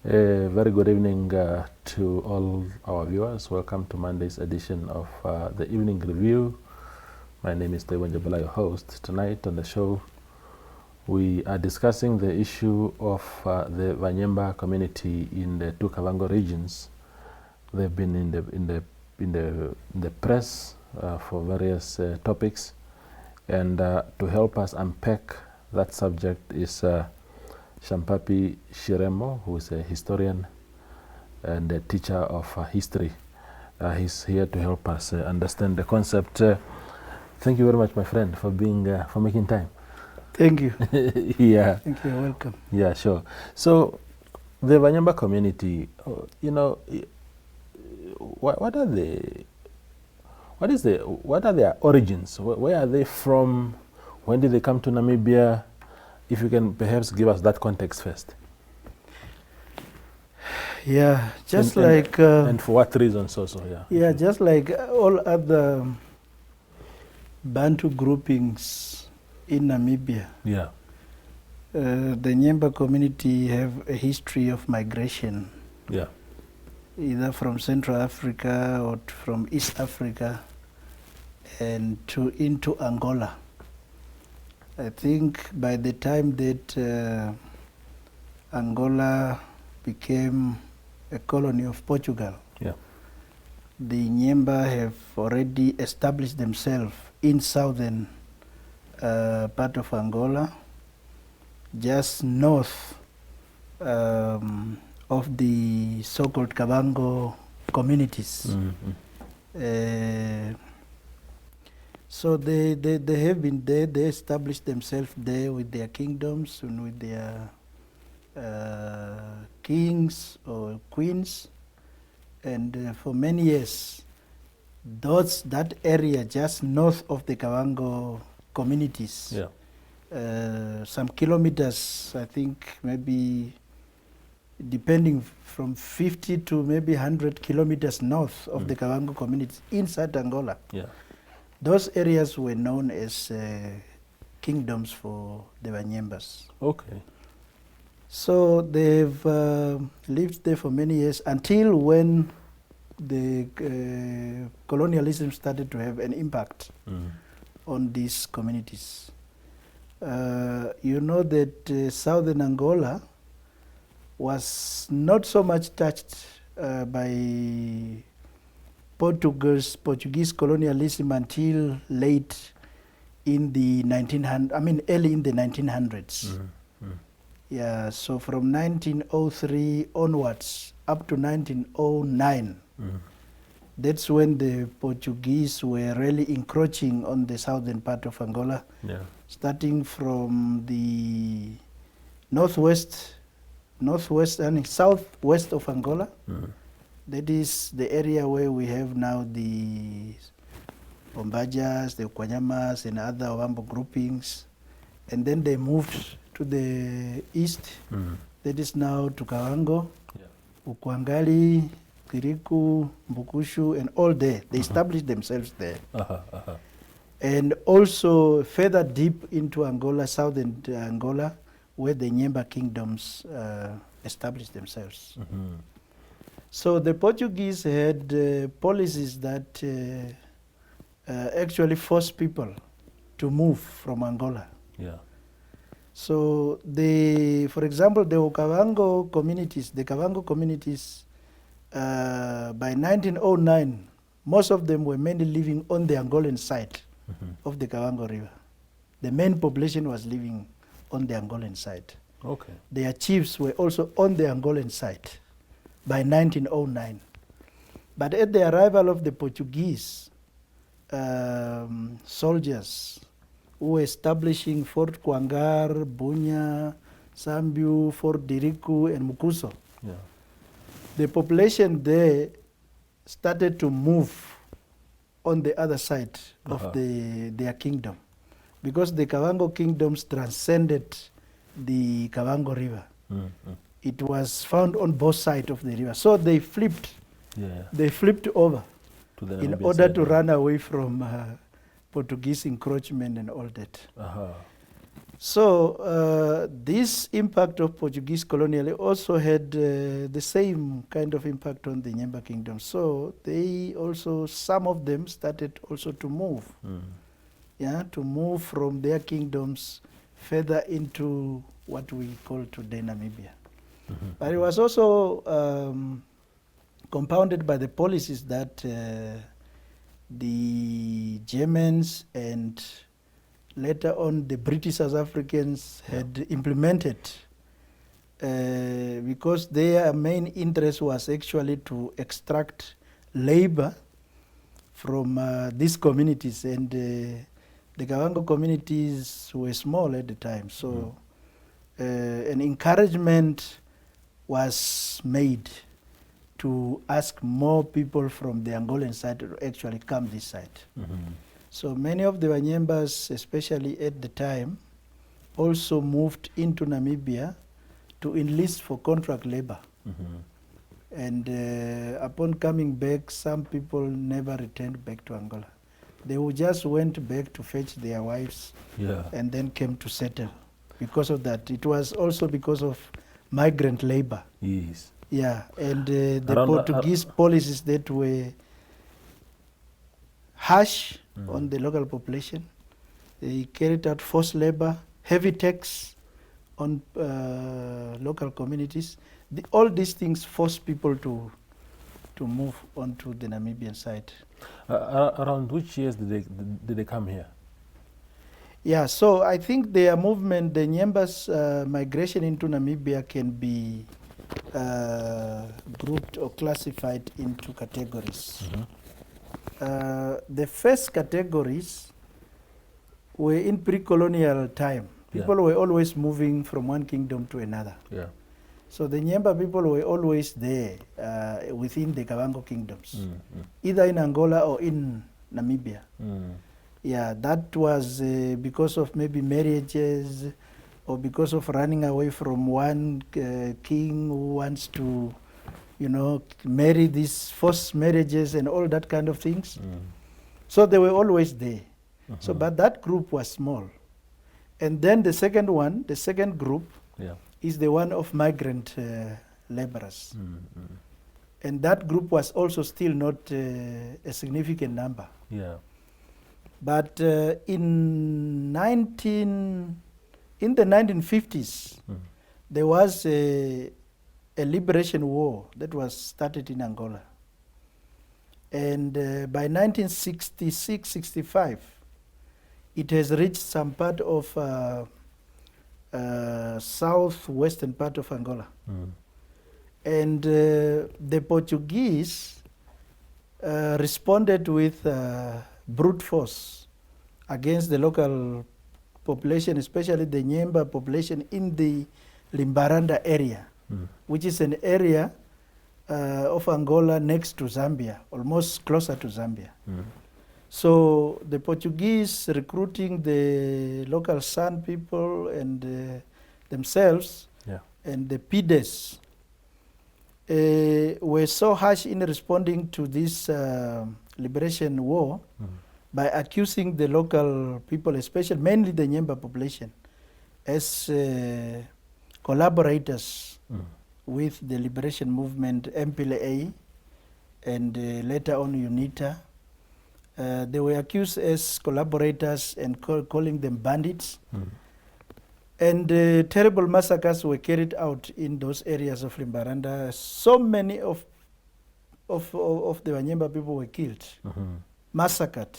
A very good evening to all our viewers. Welcome to Monday's edition of the Evening Review. My name is VaNyemba, your host. Tonight on the show, we are discussing the issue of the VaNyemba community in the two Kavango regions. They've been in the press for various topics, and to help us unpack that subject is Shampapi Shiremo, who is a historian and a teacher of history. He's here to help us understand the concept. Thank you very much, my friend, for making time. Thank you. Yeah. Thank you. You're welcome. Yeah, sure. So, the VaNyemba community, what are their origins? Where are they from? When did they come to Namibia? If you can perhaps give us that context first. Yeah, just and for what reasons also, yeah. Yeah, just like all other Bantu groupings in Namibia. Yeah. The Nyemba community have a history of migration. Yeah. Either from Central Africa or from East Africa and into Angola. I think by the time that Angola became a colony of Portugal, yeah, the Nyemba have already established themselves in southern part of Angola, just north of the so-called Kavango communities. Mm-hmm. So they have been there, they established themselves there with their kingdoms and with their kings or queens. And for many years, that area just north of the Kavango communities, yeah, some kilometers, I think maybe depending from 50 to maybe 100 kilometers north of the Kavango communities inside Angola. Yeah. Those areas were known as kingdoms for the VaNyembas. Okay. So they've lived there for many years until when the colonialism started to have an impact on these communities. You know that southern Angola was not so much touched by Portuguese colonialism until late in the early in the 1900s. Yeah, so from 1903 onwards up to 1909, that's when the Portuguese were really encroaching on the southern part of Angola, starting from the southwest of Angola. That is the area where we have now the Bombajas, the Kwanyamas, and other Ovambo groupings. And then they moved to the east. That is now to Kavango, Ukwangali, Kiriku, Mbukushu, and all there. They established themselves there. And also further deep into Angola, southern Angola, where the Nyemba kingdoms established themselves. So the Portuguese had policies that actually forced people to move from Angola. Yeah. So for example, the Kavango communities, by 1909, most of them were mainly living on the Angolan side of the Kavango River. The main population was living on the Angolan side. Okay. Their chiefs were also on the Angolan side by 1909. But at the arrival of the Portuguese soldiers who were establishing Fort Kwangar, Bunya, Sambiu, Fort Diriku, and Mukuso, the population there started to move on the other side of their kingdom, because the Kavango kingdoms transcended the Kavango River. It was found on both sides of the river. So they flipped over in order to run away from Portuguese encroachment and all that. So this impact of Portuguese colonial also had the same kind of impact on the Nyemba kingdom. So they also, some of them started also to move, to move from their kingdoms further into what we call today Namibia. But it was also compounded by the policies that the Germans and later on the British South Africans had implemented, because their main interest was actually to extract labor from these communities, and the Kavango communities were small at the time, so an encouragement was made to ask more people from the Angolan side to actually come this side. So many of the VaNyembas, especially at the time, also moved into Namibia to enlist for contract labor. And upon coming back, some people never returned back to Angola. They just went back to fetch their wives and then came to settle. Because of that, it was also because of migrant labor. Yes. Yeah, and the Portuguese policies that were harsh on the local population. They carried out forced labor, heavy tax on local communities. All these things forced people to move onto the Namibian side. Around which years did they come here? Yeah, so I think their movement, the Nyemba's migration into Namibia can be grouped or classified into categories. The first categories were in pre-colonial time. People were always moving from one kingdom to another. So the Nyemba people were always there within the Kavango kingdoms, either in Angola or in Namibia. Yeah, that was because of maybe marriages or because of running away from one king who wants to, marry these forced marriages and all that kind of things. So they were always there. So, but that group was small. And then the second one, the second group, is the one of migrant laborers. And that group was also still not a significant number. But in the 1950s, there was a liberation war that was started in Angola. And by 1966-65, it has reached some part of southwestern part of Angola. And the Portuguese responded with brute force against the local population, especially the Nyemba population in the Limbaranda area, which is an area of Angola next to Zambia, almost closer to Zambia. So the Portuguese recruiting the local San people and themselves and the PIDES were so harsh in responding to this liberation war by accusing the local people, especially mainly the Nyemba population, as collaborators with the liberation movement MPLA and later on UNITA. They were accused as collaborators and calling them bandits. And terrible massacres were carried out in those areas of Limbaranda. So many of the VaNyemba people were killed, massacred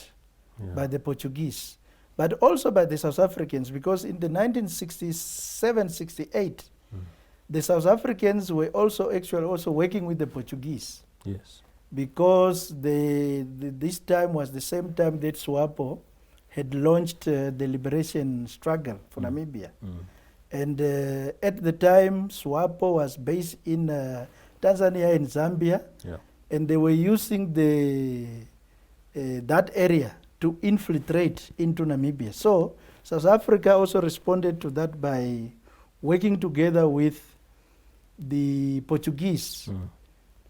by the Portuguese, but also by the South Africans, because in the 1967-68, the South Africans were also working with the Portuguese. Because this time was the same time that SWAPO had launched the liberation struggle for Namibia. And at the time, SWAPO was based in Tanzania and Zambia, and they were using that area to infiltrate into Namibia. So South Africa also responded to that by working together with the Portuguese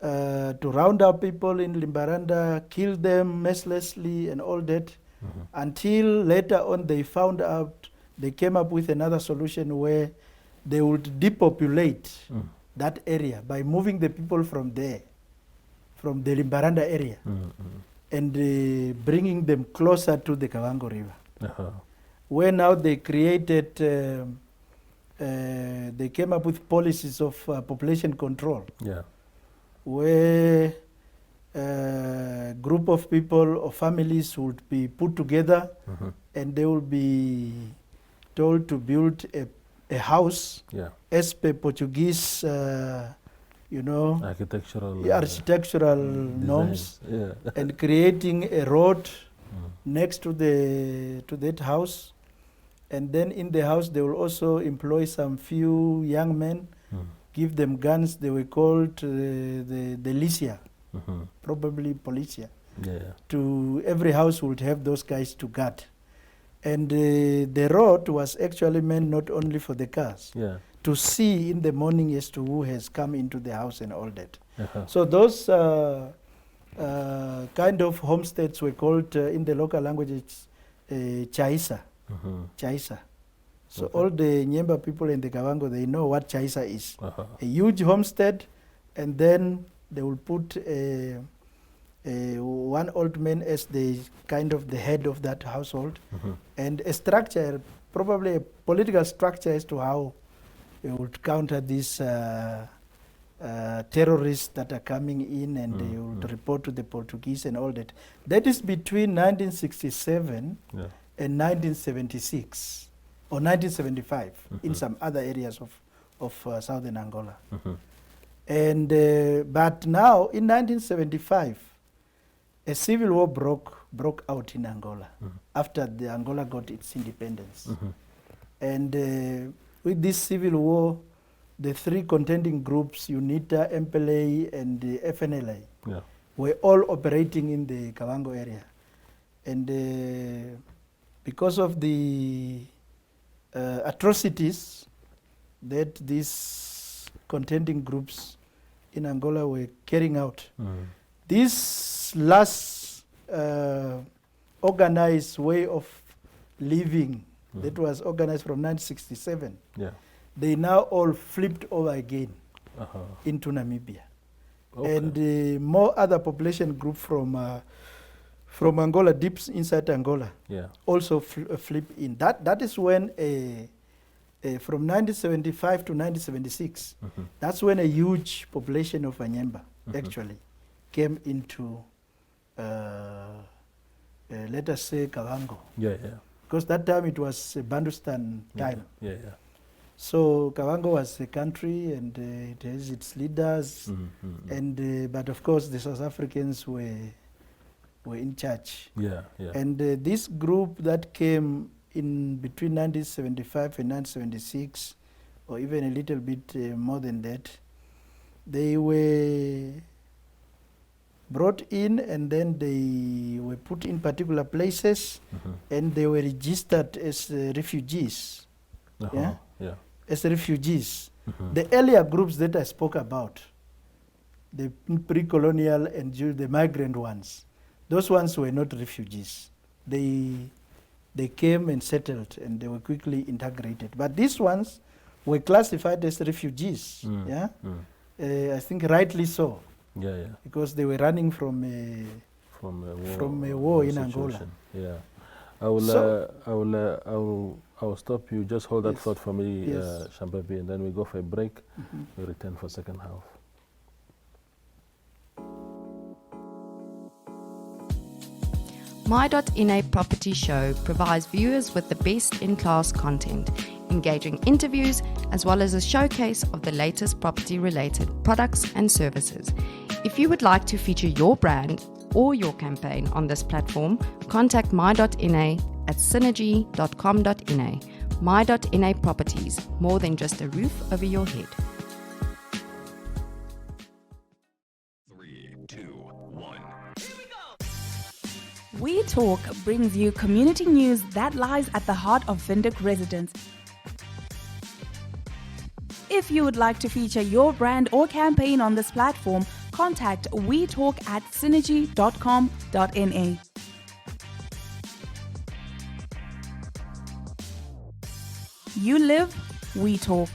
to round up people in Limbaranda, kill them mercilessly and all that, until later on they found out they came up with another solution where they would depopulate that area by moving the people from there, from the Limbaranda area, and bringing them closer to the Kavango River. Where now they created, they came up with policies of population control, where a group of people or families would be put together and they will be told to build a house as per Portuguese, architectural norms, and creating a road next to that house. And then in the house, they will also employ some few young men, give them guns. They were called the Licia, probably Policia. To every house would have those guys to guard. And the road was actually meant not only for the cars, to see in the morning as to who has come into the house and all that. So those kind of homesteads were called in the local languages Chaisa. Chaisa. So all the Nyemba people in the Kavango, they know what Chaisa is. A huge homestead, and then they will put one old man as the kind of the head of that household, and a structure, probably a political structure as to how they would counter these terrorists that are coming in, and they would report to the Portuguese and all that. That is between 1967 and 1976 or 1975 in some other areas of southern Angola. And but now in 1975, a civil war broke out in Angola after the Angola got its independence. And with this civil war, the three contending groups, UNITA, MPLA, and the FNLA, were all operating in the Kavango area. And because of the atrocities that these contending groups in Angola were carrying out, this last organized way of living that was organized from 1967, they now all flipped over again into Namibia. And more other population group from Angola, deep inside Angola, also flip in. That is when from 1975 to 1976, that's when a huge population of VaNyemba actually came into, let us say, Kavango. Because that time it was Bandustan time. So Kavango was a country, and it has its leaders, and but of course the South Africans were in charge. And this group that came in between 1975 and 1976, or even a little bit more than that, they were brought in, and then they were put in particular places, and they were registered as refugees. As refugees. The earlier groups that I spoke about, the pre-colonial and the migrant ones, those ones were not refugees. They came and settled, and they were quickly integrated. But these ones were classified as refugees. I think rightly so. Because they were running from a war in Angola. I will stop you. Just hold that thought for me, Shampapi, and then we go for a break. We return for second half. My.NA Property Show provides viewers with the best in-class content, engaging interviews, as well as a showcase of the latest property-related products and services. If you would like to feature your brand or your campaign on this platform, contact My.NA at synergy.com.na. My.NA Properties, more than just a roof over your head. 3, 2, 1. We Talk brings you community news that lies at the heart of Windhoek residents. If you would like to feature your brand or campaign on this platform, contact WeTalk at synergy.com.na. You live, we talk.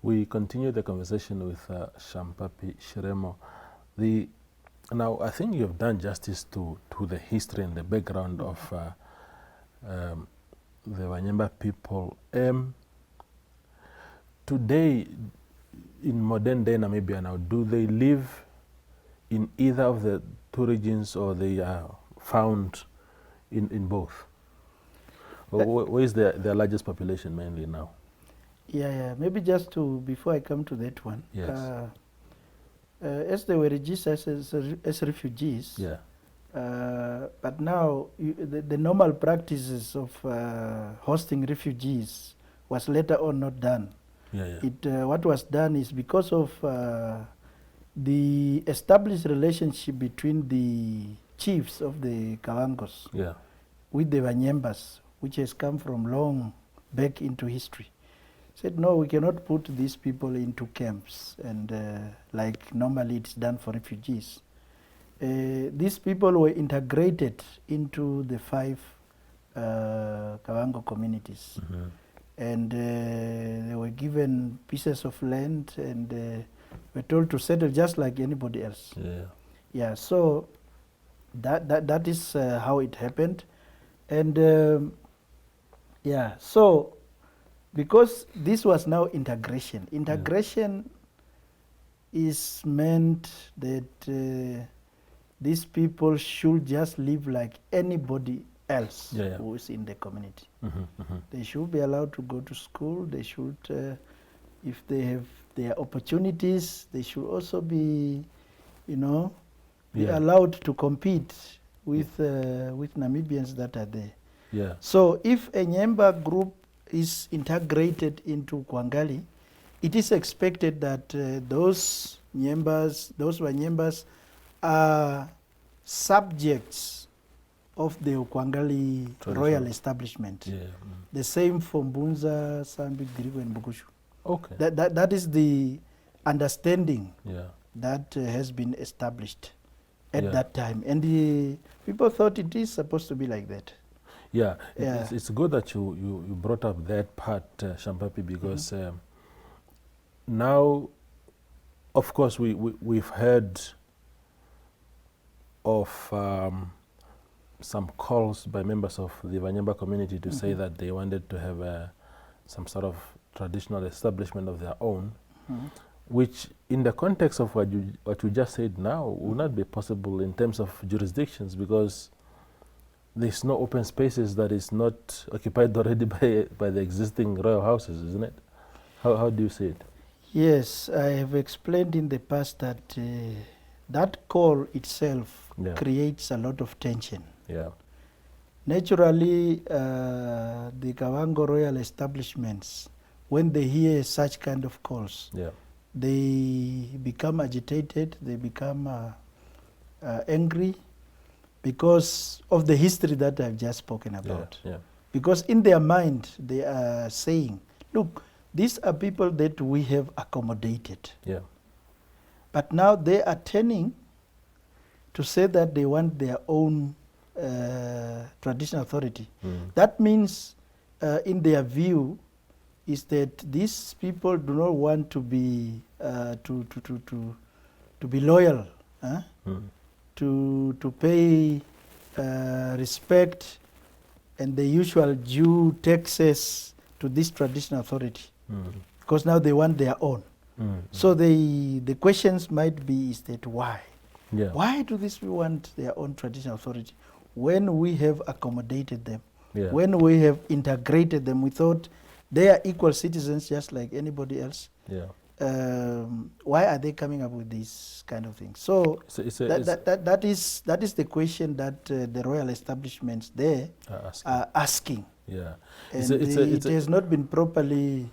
We continue the conversation with Shampapi Shiremo. Now, I think you have done justice to the history and the background of the VaNyemba people. Today, in modern day Namibia now, do they live in either of the two regions, or they are found in both? Or where is their largest population mainly now? Yeah. Maybe just before I come to that one. Yes. As they were registered as refugees. Yeah. But now the normal practices of hosting refugees was later on not done. Yeah. What was done is because of the established relationship between the chiefs of the Kawangos with the VaNyembas, which has come from long back into history. Said, no, we cannot put these people into camps and like normally it's done for refugees. These people were integrated into the 5 Kavango communities. Mm-hmm. And they were given pieces of land and were told to settle just like anybody else. Yeah, so that is how it happened. And so because this was now integration is meant that these people should just live like anybody else who is in the community. They should be allowed to go to school. They should, if they have their opportunities, they should also be, be allowed to compete with Namibians that are there. So if a Nyemba group is integrated into Kwangali, it is expected that those VaNyembas are subjects of the Kwangali royal establishment. The same for Mbunza, Sambi, Grigo, and Bugushu. Okay. That is the understanding that has been established at that time. And the people thought it is supposed to be like that. It's good that you brought up that part, Shampapi, because now, of course, we've heard of some calls by members of the VaNyemba community to say that they wanted to have some sort of traditional establishment of their own, which in the context of what you just said now would not be possible in terms of jurisdictions, because there's no open spaces that is not occupied already by the existing royal houses, isn't it? How do you see it? Yes, I have explained in the past that that call itself creates a lot of tension. Naturally, the Kavango royal establishments, when they hear such kind of calls, they become agitated, they become angry, because of the history that I've just spoken about. Because in their mind, they are saying, look, these are people that we have accommodated. But now they are turning to say that they want their own traditional authority. That means, in their view, is that these people do not want to be to be loyal, to pay respect and the usual due taxes to this traditional authority, because now they want their own. So the questions might be, is that why? Why do these people want their own traditional authority when we have accommodated them, when we have integrated them? We thought they are equal citizens just like anybody else. Why are they coming up with these kind of things? So that is the question that the royal establishments there are asking. And it has not been properly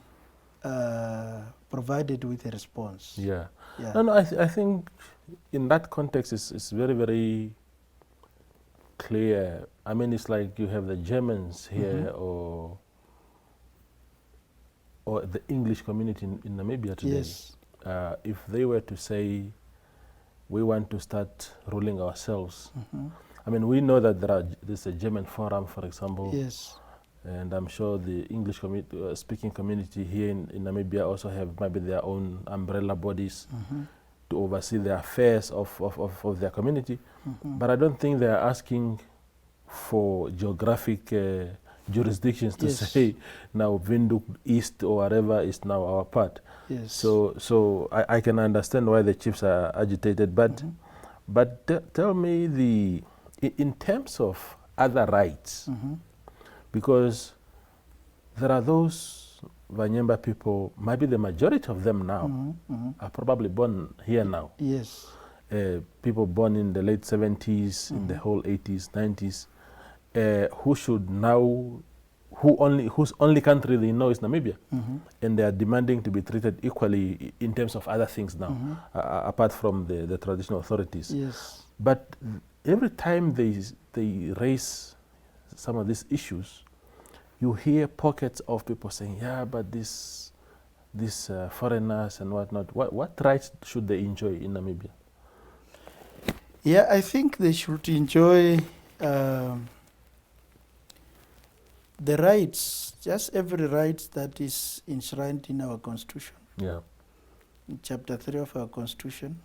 provided with a response. No, I think in that context it's very, very clear. I mean, it's like you have the Germans here or the English community in Namibia today. if they were to say, we want to start ruling ourselves, I mean, we know that there's a German forum, for example. Yes. And I'm sure the English speaking community here in Namibia also have maybe their own umbrella bodies to oversee the affairs of their community. But I don't think they are asking for geographic jurisdictions to say now Windhoek East or whatever is now our part. Yes. So I can understand why the chiefs are agitated. But tell me, in terms of other rights, because there are those VaNyemba people, maybe the majority of them now are probably born here now. Yes. People born in the late 70s, in the whole 80s, 90s, who should now, whose only country they know is Namibia. And they are demanding to be treated equally in terms of other things now, apart from the traditional authorities. Yes. But every time they raise some of these issues, you hear pockets of people saying, yeah, but these foreigners and whatnot, what rights should they enjoy in Namibia? Yeah, I think they should enjoy the rights, just every right that is enshrined in our constitution. Yeah. In Chapter 3 of our constitution.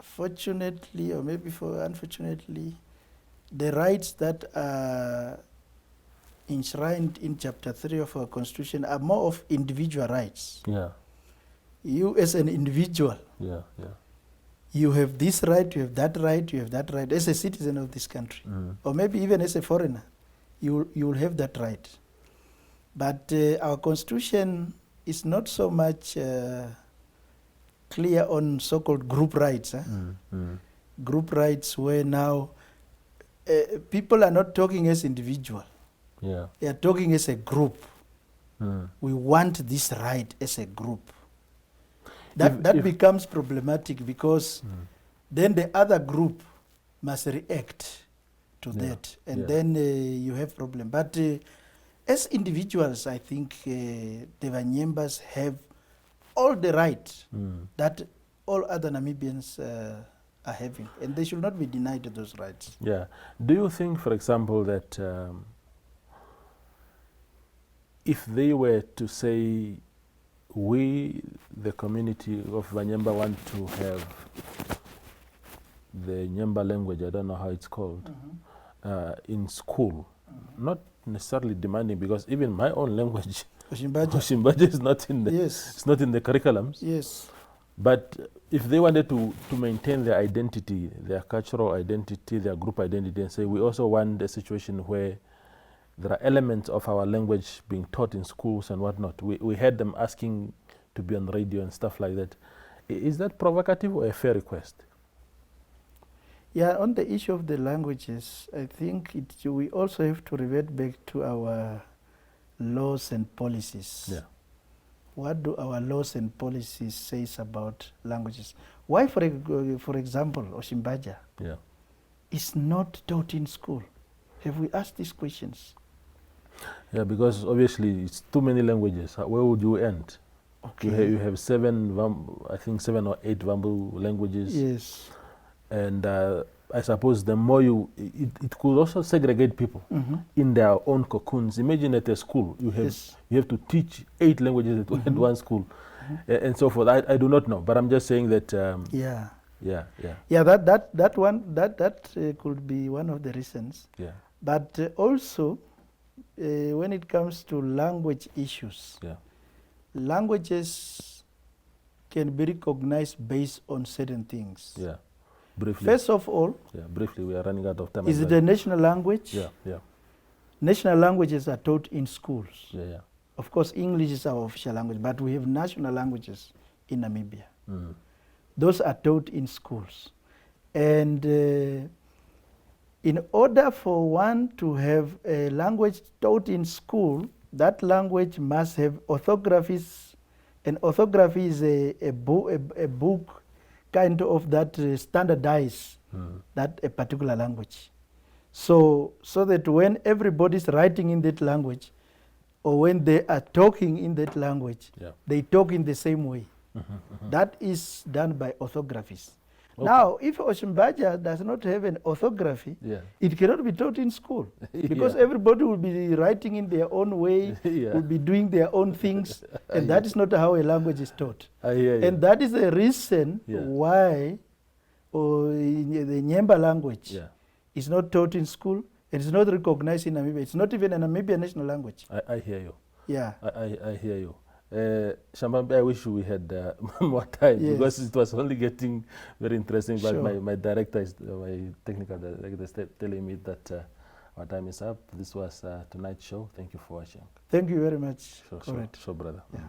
Fortunately, or maybe unfortunately, the rights that are enshrined in Chapter 3 of our Constitution are more of individual rights. Yeah. You as an individual, you have this right, you have that right, you have that right as a citizen of this country. Or maybe even as a foreigner, you will have that right. But our Constitution is not so much clear on so-called group rights. Group rights where now people are not talking as individual. Yeah. They are talking as a group. We want this right as a group. That becomes problematic because then the other group must react to that, and then you have problem. But as individuals, I think the VaNyembas have all the right that all other Namibians are having, and they should not be denied those rights. Yeah. Do you think, for example, that if they were to say, we, the community of VaNyemba, want to have the Nyemba language, I don't know how it's called, in school, not necessarily demanding, because even my own language, Oshimbaja is not in the it's not in the curriculums. Yes. But if they wanted to maintain their identity, their cultural identity, their group identity, and say we also want a situation where there are elements of our language being taught in schools and whatnot. We had them asking to be on radio and stuff like that. Is that provocative or a fair request? Yeah, on the issue of the languages, I think we also have to revert back to our laws and policies. Yeah. What do our laws and policies say about languages? Why, for example, Oshimbaja is not taught in school? Have we asked these questions? Yeah, because obviously it's too many languages. Where would you end? Okay. You have 7 or 8 Vambu languages. Yes. And I suppose the more it could also segregate people in their own cocoons. Imagine at a school, you have to teach 8 languages at one school, and so forth. I do not know, but I'm just saying that. That could be one of the reasons. Yeah. But also, when it comes to language issues, languages can be recognized based on certain things. Yeah. Briefly. First of all, briefly, we are running out of time. Is it a national language? Yeah. National languages are taught in schools. Yeah. Of course, English is our official language, but we have national languages in Namibia. Those are taught in schools. And in order for one to have a language taught in school, that language must have orthographies. And orthography is a book kind of that standardize that a particular language. So that when everybody's writing in that language, or when they are talking in that language, Yeah. they talk in the same way. That is done by orthographies. Now, if Oshimbaja does not have an orthography, Yeah. it cannot be taught in school because everybody will be writing in their own way, will be doing their own things, and that is not how a language is taught. I hear you. And that is the reason why the Nyemba language is not taught in school. It is not recognized in Namibia. It's not even a Namibian national language. I hear you. Yeah. I hear you. Shampapi, I wish we had more time because it was only getting very interesting. But my director, my technical director, is telling me that our time is up. This was tonight's show. Thank you for watching. Thank you very much. Sure, brother. Yeah.